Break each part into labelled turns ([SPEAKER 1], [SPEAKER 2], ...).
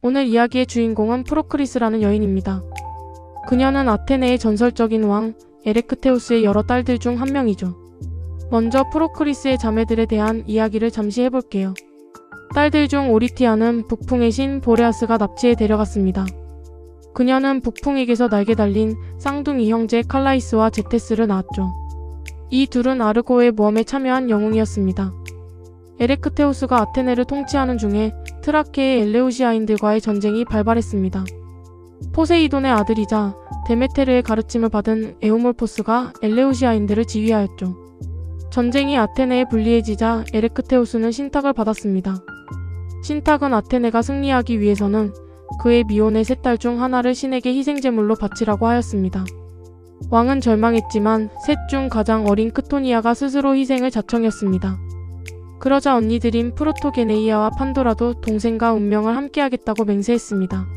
[SPEAKER 1] 오늘 이야기의 주인공은 프로크리스라는 여인입니다. 그녀는 아테네의 전설적인 왕 에레크테우스의 여러 딸들 중 한 명이죠. 먼저 프로크리스의 자매들에 대한 이야기를 잠시 해볼게요. 딸들 중 오리티아는 북풍의 신 보레아스가 납치해 데려갔습니다. 그녀는 북풍에게서 날개 달린 쌍둥이 형제 칼라이스와 제테스를 낳았죠. 이 둘은 아르고의 모험에 참여한 영웅이었습니다. 에레크테우스가 아테네를 통치하는 중에 트라케의 엘레우시아인들과의 전쟁이 발발했습니다. 포세이돈의 아들이자 데메테르의 가르침을 받은 에우몰포스가 엘레우시아인들을 지휘하였죠. 전쟁이 아테네에 불리해지자 에레크테우스는 신탁을 받았습니다. 신탁은 아테네가 승리하기 위해서는 그의 미혼의 세 딸 중 하나를 신에게 희생제물로 바치라고 하였습니다. 왕은 절망했지만 셋 중 가장 어린 크토니아가 스스로 희생을 자청했습니다. 그러자 언니들인 프로토게네이아와 판도라도 동생과 운명을 함께하겠다고 맹세했습니다.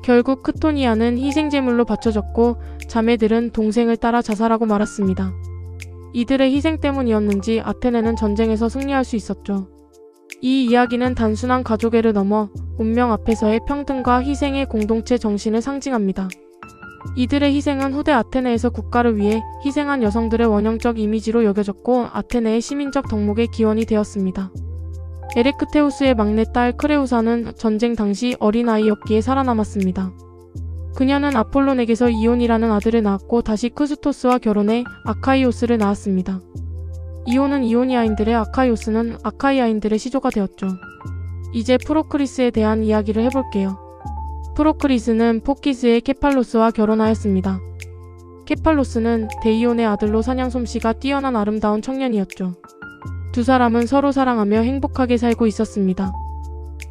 [SPEAKER 1] 결국 크토니아는 희생제물로 바쳐졌고 자매들은 동생을 따라 자살하고 말았습니다. 이들의 희생 때문이었는지 아테네는 전쟁에서 승리할 수 있었죠. 이 이야기는 단순한 가족애를 넘어 운명 앞에서의 평등과 희생의 공동체 정신을 상징합니다. 이들의 희생은 후대 아테네에서 국가를 위해 희생한 여성들의 원형적 이미지로 여겨졌고 아테네의 시민적 덕목의 기원이 되었습니다. 에레크테우스의 막내딸 크레우사는 전쟁 당시 어린아이였기에 살아남았습니다. 그녀는 아폴론에게서 이온이라는 아들을 낳았고 다시 크스토스와 결혼해 아카이오스를 낳았습니다. 이온은 이오니아인들의 아카이오스는 아카이아인들의 시조가 되었죠. 이제 프로크리스에 대한 이야기를 해볼게요. 프로크리스는 포키스의 케팔로스와 결혼하였습니다. 케팔로스는 데이온의 아들로 사냥 솜씨가 뛰어난 아름다운 청년이었죠. 두 사람은 서로 사랑하며 행복하게 살고 있었습니다.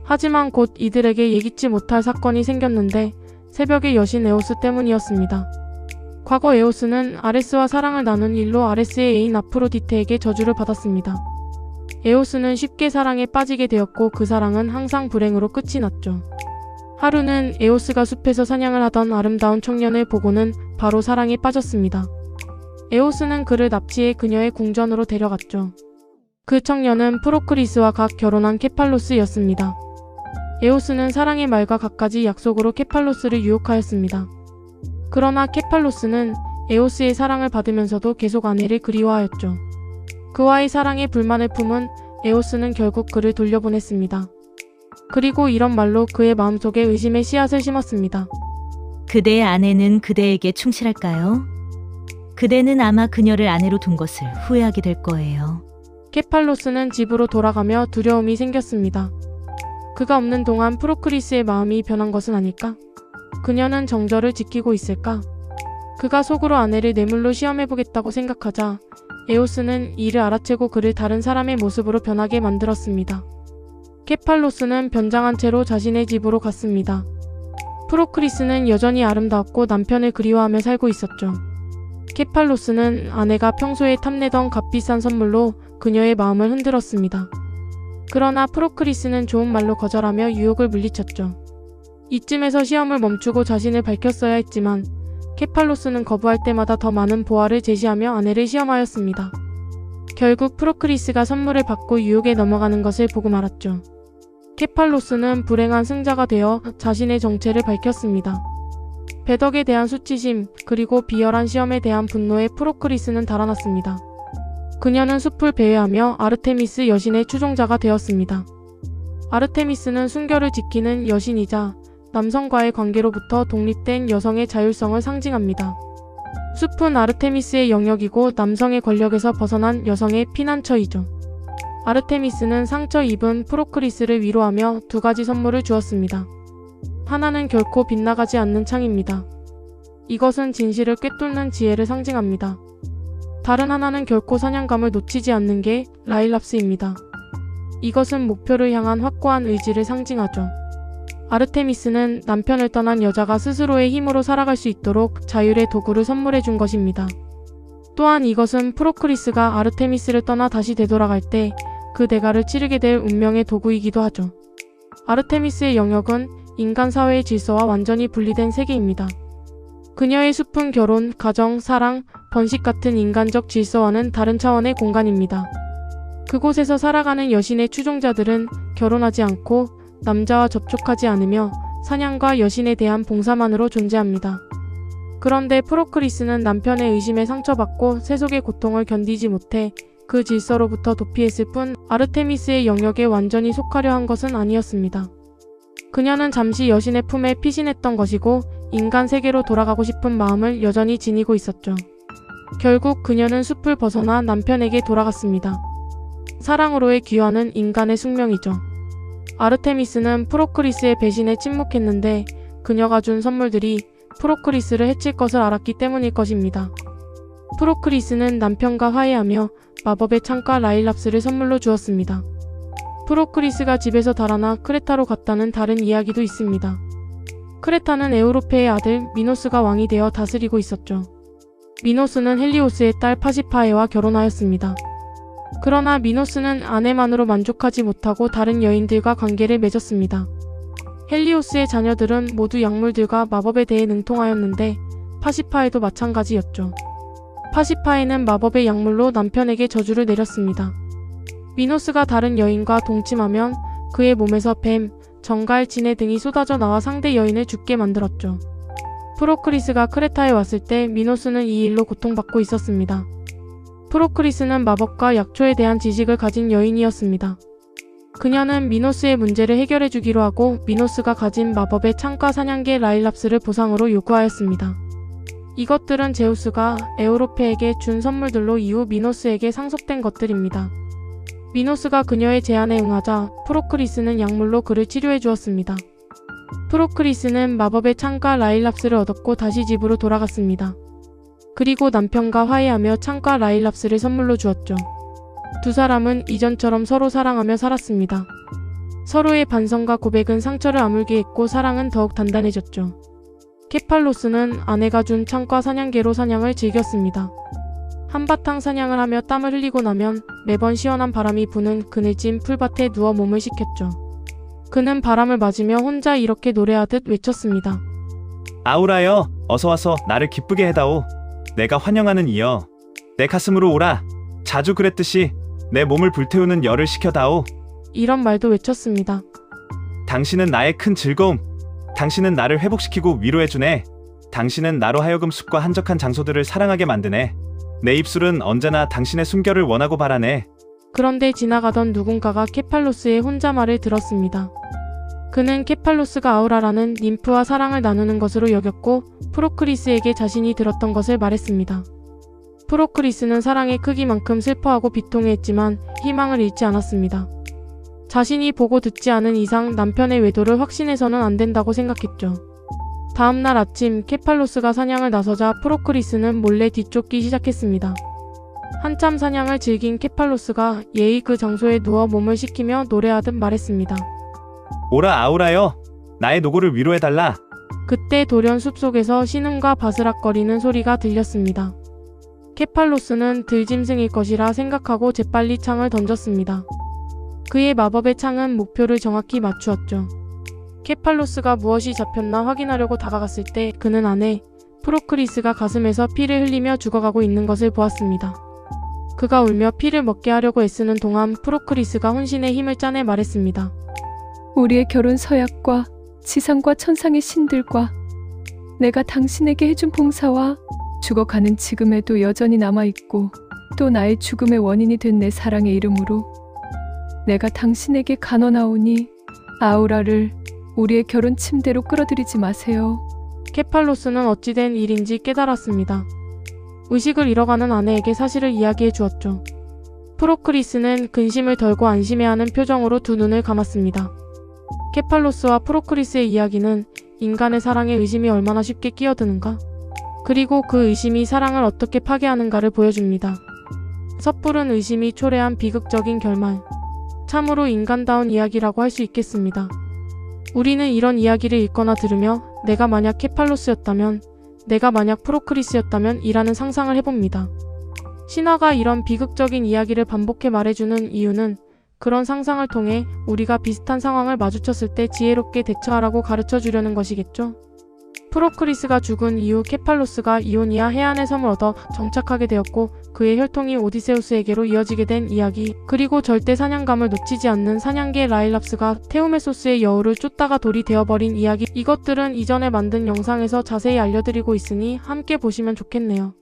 [SPEAKER 1] 하지만 곧 이들에게 예기치 못할 사건이 생겼는데 새벽의 여신 에오스 때문이었습니다. 과거 에오스는 아레스와 사랑을 나눈 일로 아레스의 애인 아프로디테에게 저주를 받았습니다. 에오스는 쉽게 사랑에 빠지게 되었고 그 사랑은 항상 불행으로 끝이 났죠. 하루는 에오스가 숲에서 사냥을 하던 아름다운 청년을 보고는 바로 사랑에 빠졌습니다. 에오스는 그를 납치해 그녀의 궁전으로 데려갔죠. 그 청년은 프로크리스와 각 결혼한 케팔로스였습니다. 에오스는 사랑의 말과 갖가지 약속으로 케팔로스를 유혹하였습니다. 그러나 케팔로스는 에오스의 사랑을 받으면서도 계속 아내를 그리워하였죠. 그와의 사랑에 불만을 품은 에오스는 결국 그를 돌려보냈습니다. 그리고 이런 말로 그의 마음속에 의심의 씨앗을 심었습니다.
[SPEAKER 2] 그대의 아내는 그대에게 충실할까요? 그대는 아마 그녀를 아내로 둔 것을 후회하게 될 거예요.
[SPEAKER 1] 케팔로스는 집으로 돌아가며 두려움이 생겼습니다. 그가 없는 동안 프로크리스의 마음이 변한 것은 아닐까? 그녀는 정절을 지키고 있을까? 그가 속으로 아내를 뇌물로 시험해보겠다고 생각하자 에오스는 이를 알아채고 그를 다른 사람의 모습으로 변하게 만들었습니다. 케팔로스는 변장한 채로 자신의 집으로 갔습니다. 프로크리스는 여전히 아름다웠고 남편을 그리워하며 살고 있었죠. 케팔로스는 아내가 평소에 탐내던 값비싼 선물로 그녀의 마음을 흔들었습니다. 그러나 프로크리스는 좋은 말로 거절하며 유혹을 물리쳤죠. 이쯤에서 시험을 멈추고 자신을 밝혔어야 했지만 케팔로스는 거부할 때마다 더 많은 보화를 제시하며 아내를 시험하였습니다. 결국 프로크리스가 선물을 받고 유혹에 넘어가는 것을 보고 말았죠. 케팔로스는 불행한 승자가 되어 자신의 정체를 밝혔습니다. 배덕에 대한 수치심 그리고 비열한 시험에 대한 분노에 프로크리스는 달아났습니다. 그녀는 숲을 배회하며 아르테미스 여신의 추종자가 되었습니다. 아르테미스는 순결을 지키는 여신이자 남성과의 관계로부터 독립된 여성의 자율성을 상징합니다. 숲은 아르테미스의 영역이고 남성의 권력에서 벗어난 여성의 피난처이죠. 아르테미스는 상처 입은 프로크리스를 위로하며 두 가지 선물을 주었습니다. 하나는 결코 빗나가지 않는 창입니다. 이것은 진실을 꿰뚫는 지혜를 상징합니다. 다른 하나는 결코 사냥감을 놓치지 않는 게 라일랍스입니다. 이것은 목표를 향한 확고한 의지를 상징하죠. 아르테미스는 남편을 떠난 여자가 스스로의 힘으로 살아갈 수 있도록 자율의 도구를 선물해 준 것입니다. 또한 이것은 프로크리스가 아르테미스를 떠나 다시 되돌아갈 때 그 대가를 치르게 될 운명의 도구이기도 하죠. 아르테미스의 영역은 인간 사회의 질서와 완전히 분리된 세계입니다. 그녀의 숲은 결혼, 가정, 사랑, 번식 같은 인간적 질서와는 다른 차원의 공간입니다. 그곳에서 살아가는 여신의 추종자들은 결혼하지 않고 남자와 접촉하지 않으며 사냥과 여신에 대한 봉사만으로 존재합니다. 그런데 프로크리스는 남편의 의심에 상처받고 세속의 고통을 견디지 못해 그 질서로부터 도피했을 뿐 아르테미스의 영역에 완전히 속하려 한 것은 아니었습니다. 그녀는 잠시 여신의 품에 피신했던 것이고 인간 세계로 돌아가고 싶은 마음을 여전히 지니고 있었죠. 결국 그녀는 숲을 벗어나 남편에게 돌아갔습니다. 사랑으로의 귀환은 인간의 숙명이죠. 아르테미스는 프로크리스의 배신에 침묵했는데 그녀가 준 선물들이 프로크리스를 해칠 것을 알았기 때문일 것입니다. 프로크리스는 남편과 화해하며 마법의 창과 라일랍스를 선물로 주었습니다. 프로크리스가 집에서 달아나 크레타로 갔다는 다른 이야기도 있습니다. 크레타는 에우로페의 아들 미노스가 왕이 되어 다스리고 있었죠. 미노스는 헬리오스의 딸 파시파에와 결혼하였습니다. 그러나 미노스는 아내만으로 만족하지 못하고 다른 여인들과 관계를 맺었습니다. 헬리오스의 자녀들은 모두 약물들과 마법에 대해 능통하였는데 파시파에도 마찬가지였죠. 파시파에는 마법의 약물로 남편에게 저주를 내렸습니다. 미노스가 다른 여인과 동침하면 그의 몸에서 뱀, 정갈, 진해 등이 쏟아져 나와 상대 여인을 죽게 만들었죠. 프로크리스가 크레타에 왔을 때 미노스는 이 일로 고통받고 있었습니다. 프로크리스는 마법과 약초에 대한 지식을 가진 여인이었습니다. 그녀는 미노스의 문제를 해결해 주기로 하고 미노스가 가진 마법의 창과 사냥개 라일랍스를 보상으로 요구하였습니다. 이것들은 제우스가 에우로페에게 준 선물들로 이후 미노스에게 상속된 것들입니다. 미노스가 그녀의 제안에 응하자 프로크리스는 약물로 그를 치료해 주었습니다. 프로크리스는 마법의 창과 라일랍스를 얻었고 다시 집으로 돌아갔습니다. 그리고 남편과 화해하며 창과 라일랍스를 선물로 주었죠. 두 사람은 이전처럼 서로 사랑하며 살았습니다. 서로의 반성과 고백은 상처를 아물게 했고 사랑은 더욱 단단해졌죠. 케팔로스는 아내가 준 창과 사냥개로 사냥을 즐겼습니다. 한바탕 사냥을 하며 땀을 흘리고 나면 매번 시원한 바람이 부는 그늘진 풀밭에 누워 몸을 식혔죠. 그는 바람을 맞으며 혼자 이렇게 노래하듯 외쳤습니다.
[SPEAKER 3] 아우라여, 어서와서 나를 기쁘게 해다오. 내가 환영하는 이여, 내 가슴으로 오라. 자주 그랬듯이 내 몸을 불태우는 열을 식혀다오.
[SPEAKER 1] 이런 말도 외쳤습니다.
[SPEAKER 3] 당신은 나의 큰 즐거움. 당신은 나를 회복시키고 위로해주네. 당신은 나로 하여금 숲과 한적한 장소들을 사랑하게 만드네. 내 입술은 언제나 당신의 숨결을 원하고 바라네.
[SPEAKER 1] 그런데 지나가던 누군가가 케팔로스의 혼잣말을 들었습니다. 그는 케팔로스가 아우라라는 님프와 사랑을 나누는 것으로 여겼고 프로크리스에게 자신이 들었던 것을 말했습니다. 프로크리스는 사랑의 크기만큼 슬퍼하고 비통해했지만 희망을 잃지 않았습니다. 자신이 보고 듣지 않은 이상 남편의 외도를 확신해서는 안 된다고 생각했죠. 다음날 아침 케팔로스가 사냥을 나서자 프로크리스는 몰래 뒤쫓기 시작했습니다. 한참 사냥을 즐긴 케팔로스가 예의 그 장소에 누워 몸을 식히며 노래하듯 말했습니다.
[SPEAKER 3] 오라 아우라여, 나의 노고를 위로해달라.
[SPEAKER 1] 그때 돌연 숲속에서 신음과 바스락거리는 소리가 들렸습니다. 케팔로스는 들짐승일 것이라 생각하고 재빨리 창을 던졌습니다. 그의 마법의 창은 목표를 정확히 맞추었죠. 케팔로스가 무엇이 잡혔나 확인하려고 다가갔을 때 그는 아내 프로크리스가 가슴에서 피를 흘리며 죽어가고 있는 것을 보았습니다. 그가 울며 피를 먹게 하려고 애쓰는 동안 프로크리스가 혼신의 힘을 짜내 말했습니다.
[SPEAKER 4] 우리의 결혼 서약과 지상과 천상의 신들과 내가 당신에게 해준 봉사와 죽어가는 지금에도 여전히 남아있고 또 나의 죽음의 원인이 된 내 사랑의 이름으로 내가 당신에게 간언하오니 아우라를 우리의 결혼 침대로 끌어들이지 마세요.
[SPEAKER 1] 케팔로스는 어찌된 일인지 깨달았습니다. 의식을 잃어가는 아내에게 사실을 이야기해 주었죠. 프로크리스는 근심을 덜고 안심해하는 표정으로 두 눈을 감았습니다. 케팔로스와 프로크리스의 이야기는 인간의 사랑에 의심이 얼마나 쉽게 끼어드는가? 그리고 그 의심이 사랑을 어떻게 파괴하는가를 보여줍니다. 섣부른 의심이 초래한 비극적인 결말. 참으로 인간다운 이야기라고 할 수 있겠습니다. 우리는 이런 이야기를 읽거나 들으며 내가 만약 케팔로스였다면, 내가 만약 프로크리스였다면 이라는 상상을 해봅니다. 신화가 이런 비극적인 이야기를 반복해 말해주는 이유는 그런 상상을 통해 우리가 비슷한 상황을 마주쳤을 때 지혜롭게 대처하라고 가르쳐 주려는 것이겠죠. 프로크리스가 죽은 이후 케팔로스가 이오니아 해안의 섬을 얻어 정착하게 되었고 그의 혈통이 오디세우스에게로 이어지게 된 이야기, 그리고 절대 사냥감을 놓치지 않는 사냥개 라일랍스가 테우메소스의 여우를 쫓다가 돌이 되어버린 이야기, 이것들은 이전에 만든 영상에서 자세히 알려드리고 있으니 함께 보시면 좋겠네요.